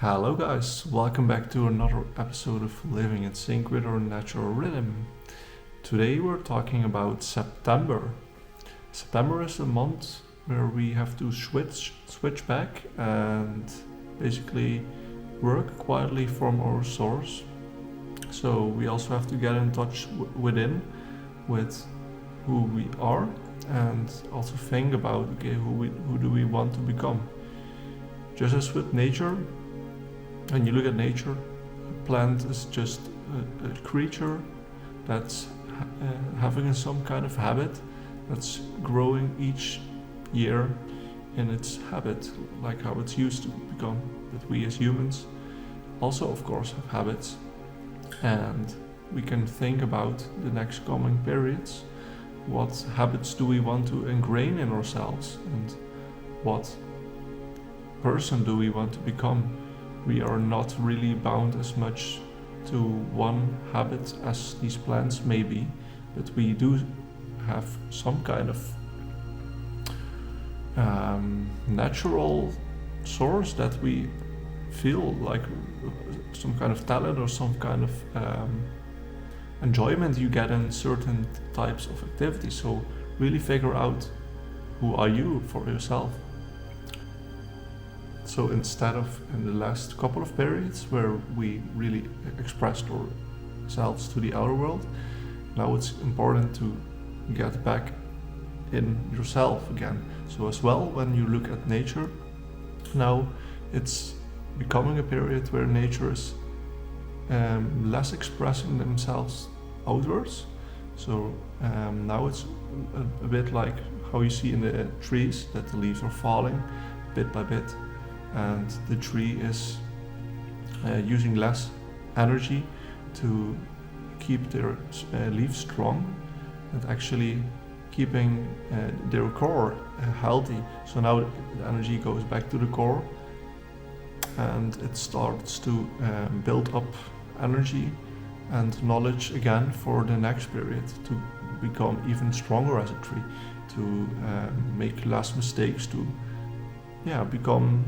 Hello guys, welcome back to another episode of Living in Sync with our natural rhythm. Today we're talking about September. September is a month where we have to switch back and basically work quietly from our source. So we also have to get in touch within with who we are and also think about who do we want to become. Just as with nature, when you look at nature, a plant is just a creature that's having some kind of habit that's growing each year in its habit, like how it's used to become. But we as humans also, of course, have habits, and we can think about the next coming periods. What habits do we want to ingrain in ourselves, and what person do we want to become? We are not really bound as much to one habit as these plants may be, but we do have some kind of natural source that we feel like some kind of talent or some kind of enjoyment you get in certain types of activities. So really figure out who are you for yourself. So instead of in the last couple of periods where we really expressed ourselves to the outer world, now it's important to get back in yourself again. So as well, when you look at nature, now it's becoming a period where nature is less expressing themselves outwards. So now it's a bit like how you see in the trees that the leaves are falling bit by bit, and the tree is using less energy to keep their leaves strong and actually keeping their core healthy. So now the energy goes back to the core and it starts to build up energy and knowledge again for the next period, to become even stronger as a tree, to make less mistakes, to become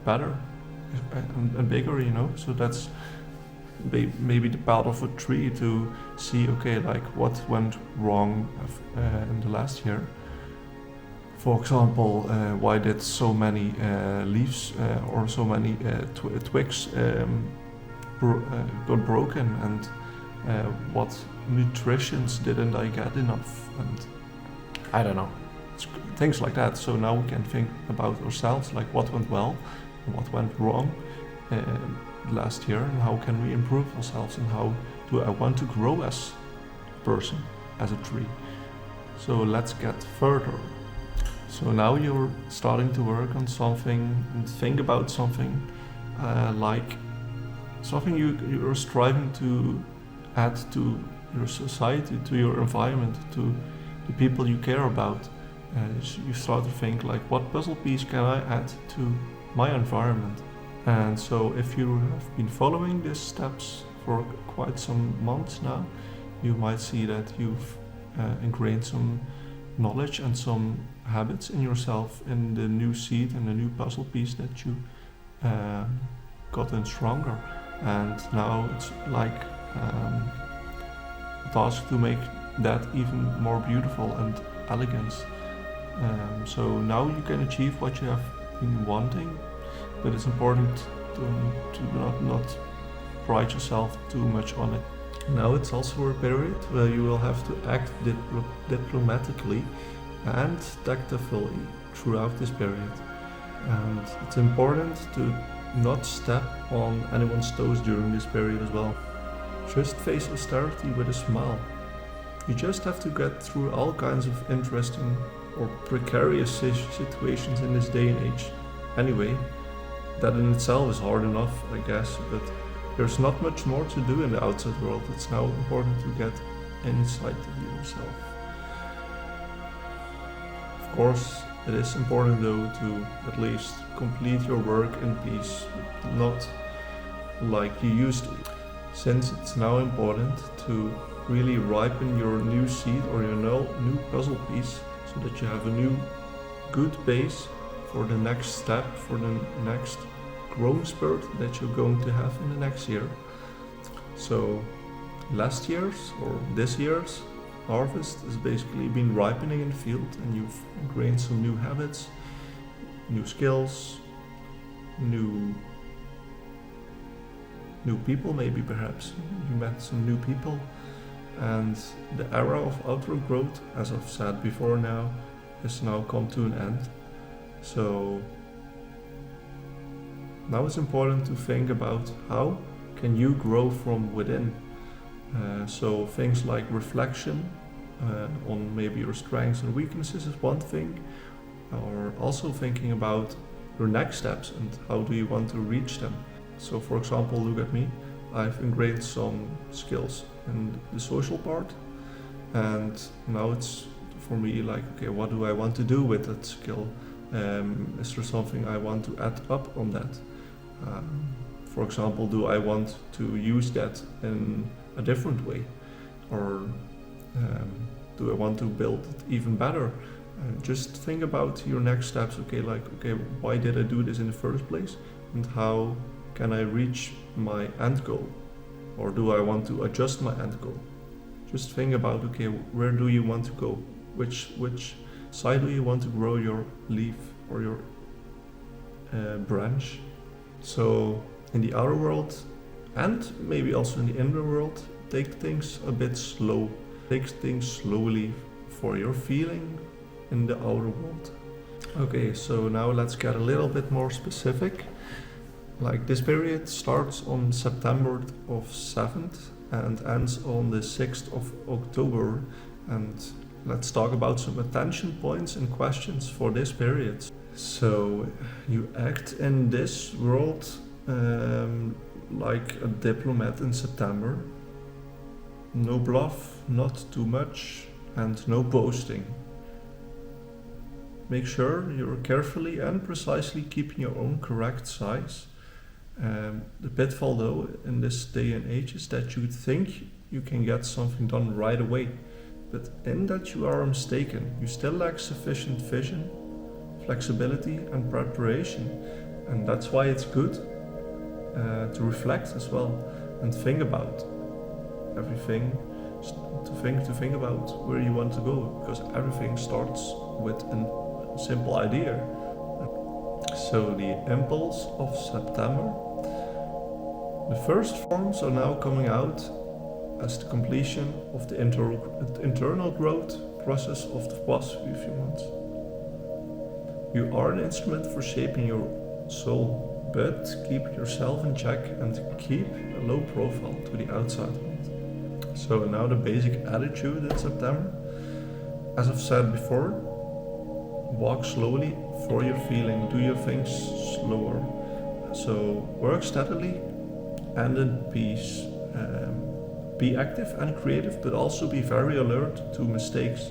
better and bigger, so that's maybe the part of a tree to see, okay, like what went wrong in the last year. For example, why did so many leaves or so many twigs got broken, and what nutritions didn't I get enough, and I don't know, things like that. So now we can think about ourselves, like what went well and what went wrong last year, and how can we improve ourselves, and how do I want to grow as a person, as a tree. So let's get further. So now you're starting to work on something and think about something like something you're striving to add to your society, to your environment, to the people you care about. You start to think like, what puzzle piece can I add to my environment? And so if you have been following these steps for quite some months now, you might see that you've ingrained some knowledge and some habits in yourself in the new seed and the new puzzle piece that you gotten stronger. And now it's like a task to make that even more beautiful and elegant. So now you can achieve what you have been wanting, but it's important to not pride yourself too much on it. Now it's also a period where you will have to act diplomatically and tactfully throughout this period. And it's important to not step on anyone's toes during this period as well. Just face austerity with a smile. You just have to get through all kinds of interesting or precarious situations in this day and age. Anyway, that in itself is hard enough, I guess, but there's not much more to do in the outside world. It's now important to get inside of yourself. Of course, it is important though to at least complete your work in peace, not like you used to. Since it's now important to really ripen your new seed or your new puzzle piece, so that you have a new good base for the next step, for the next growing spirit that you're going to have in the next year. So last year's or this year's harvest has basically been ripening in the field, and you've gained some new habits, new skills, new people, maybe perhaps. You met some new people, and the era of outward growth, as I've said before now, has now come to an end. So now it's important to think about how can you grow from within. So things like reflection on maybe your strengths and weaknesses is one thing, or also thinking about your next steps and how do you want to reach them. So for example, look at me, I've ingrained some skills in the social part, and now it's for me like, okay, what do I want to do with that skill? Is there something I want to add up on that? For example, do I want to use that in a different way? Or do I want to build it even better? Just think about your next steps. Okay, why did I do this in the first place? And how can I reach my end goal? Or do I want to adjust my end goal? Just think about, okay, where do you want to go? Which side do you want to grow your leaf or your branch? So in the outer world, and maybe also in the inner world, take things a bit slow. Take things slowly for your feeling in the outer world. Okay, so now let's get a little bit more specific. Like this period starts on September 7th and ends on the 6th of October. And let's talk about some attention points and questions for this period. So you act in this world like a diplomat in September. No bluff, not too much, and no boasting. Make sure you're carefully and precisely keeping your own correct size. The pitfall though in this day and age is that you think you can get something done right away, but in that you are mistaken. You still lack sufficient vision, flexibility and preparation, and that's why it's good to reflect as well and think about everything, to think about where you want to go, because everything starts with a simple idea. So the impulse of September. The first forms are now coming out as the completion of the internal growth process of the past few months. You are an instrument for shaping your soul, but keep yourself in check and keep a low profile to the outside world. So now the basic attitude in September. As I've said before, walk slowly for your feeling, do your things slower. So work steadily and in peace. Be active and creative, but also be very alert to mistakes,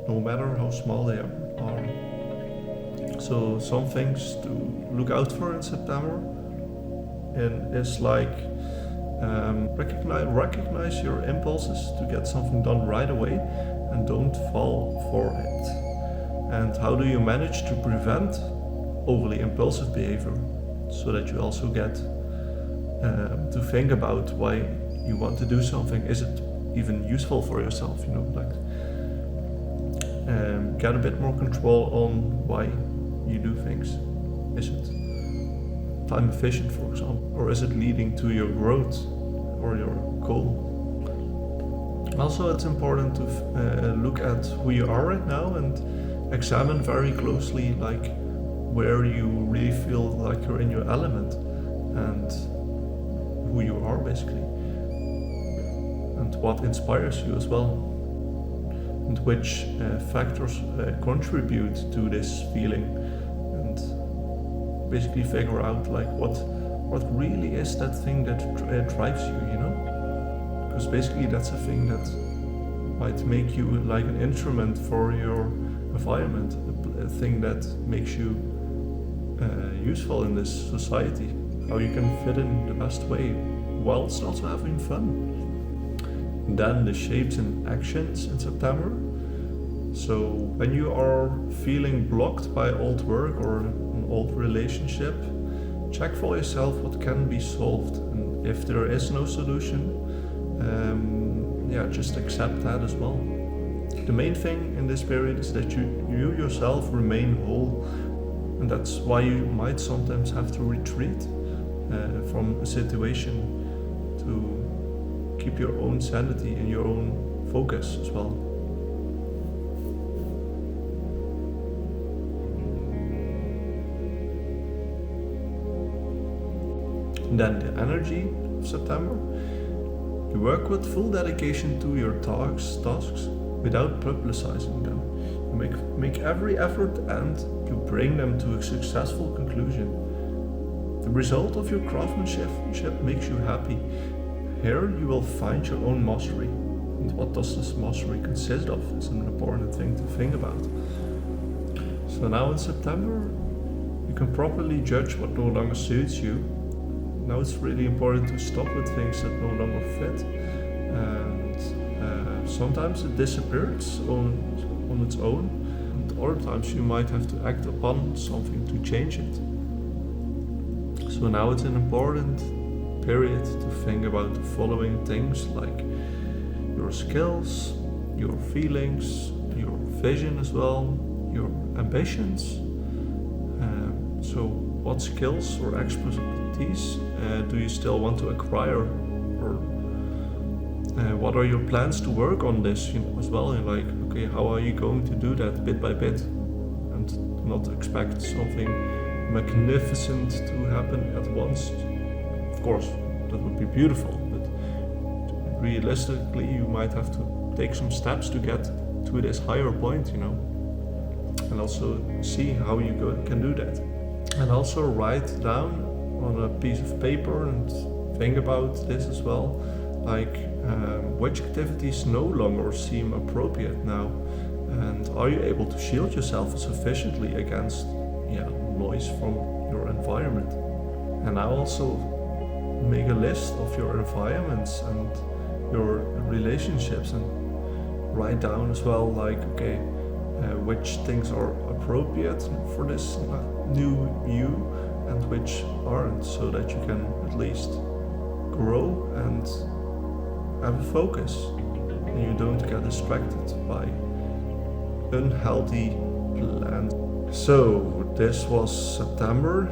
no matter how small they are. So some things to look out for in September is like recognize your impulses to get something done right away and don't fall for it. And how do you manage to prevent overly impulsive behavior, so that you also get to think about why you want to do something. Is it even useful for yourself? Get a bit more control on why you do things. Is it time efficient, for example, or is it leading to your growth or your goal? Also, it's important to look at who you are right now and examine very closely, like where you really feel like you're in your element and who you are basically, and what inspires you as well, and which factors contribute to this feeling, and basically figure out like what really is that thing that drives you, because basically that's a thing that might make you like an instrument for your environment, a thing that makes you useful in this society, how you can fit in the best way whilst also having fun. And then the shapes and actions in September. So when you are feeling blocked by old work or an old relationship, check for yourself what can be solved, and if there is no solution, just accept that as well. The main thing in this period is that you yourself remain whole, and that's why you might sometimes have to retreat from a situation to keep your own sanity and your own focus as well. And then the energy of September. You work with full dedication to your tasks without publicizing them. You make every effort and you bring them to a successful conclusion. The result of your craftsmanship makes you happy. Here you will find your own mastery. And what does this mastery consist of is an important thing to think about. So now in September, you can properly judge what no longer suits you. Now it's really important to stop with things that no longer fit, and sometimes it disappears on its own, and other times you might have to act upon something to change it. So now it's an important period to think about the following things, like your skills, your feelings, your vision as well, your ambitions. So what skills or expertise do you still want to acquire, or what are your plans to work on this as well? And like, okay, how are you going to do that bit by bit, and not expect something magnificent to happen at once? Of course, that would be beautiful, but realistically, you might have to take some steps to get to this higher point, and also see how you can do that. And also write down on a piece of paper and think about this as well, like which activities no longer seem appropriate now, and are you able to shield yourself sufficiently against noise from your environment. And now also make a list of your environments and your relationships, and write down as well, like, okay, which things are appropriate for this new you and which aren't, so that you can at least grow and have a focus and you don't get distracted by unhealthy plans. So this was September.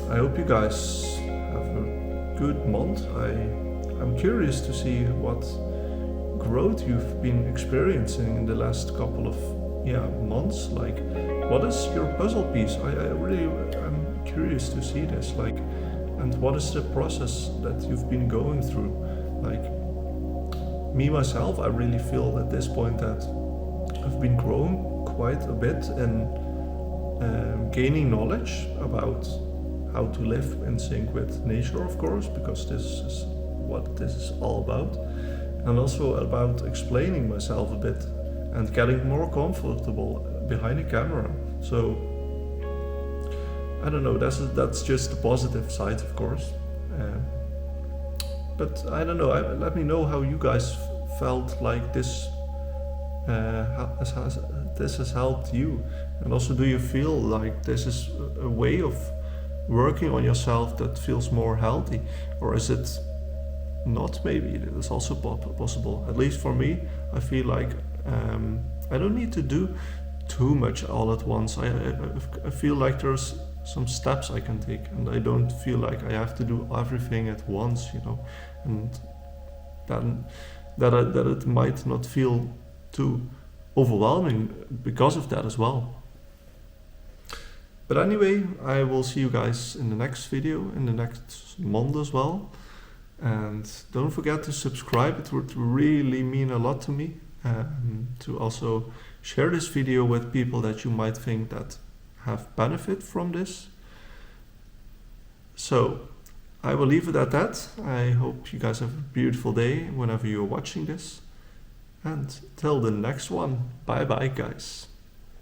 I hope you guys have a good month. I'm curious to see what growth you've been experiencing in the last couple of months. Like, what is your puzzle piece? I'm curious to see this, like, and what is the process that you've been going through? Like, me myself, I really feel at this point that I've been growing quite a bit in gaining knowledge about how to live in sync with nature, of course, because this is what this is all about, and also about explaining myself a bit and getting more comfortable behind the camera. So I don't know, that's just the positive side, of course, but I don't know, let me know how you guys felt like this has helped you, and also, do you feel like this is a way of working on yourself that feels more healthy, or is it not? Maybe it is also possible. At least for me, I feel like I don't need to do too much all at once. I feel like there's some steps I can take, and I don't feel like I have to do everything at once, and then that it might not feel too overwhelming because of that as well. But anyway, I will see you guys in the next video, in the next month as well. And don't forget to subscribe, it would really mean a lot to me. To also share this video with people that you might think that have benefit from this. So I will leave it at that. I hope you guys have a beautiful day whenever you're watching this. And till the next one, bye bye guys.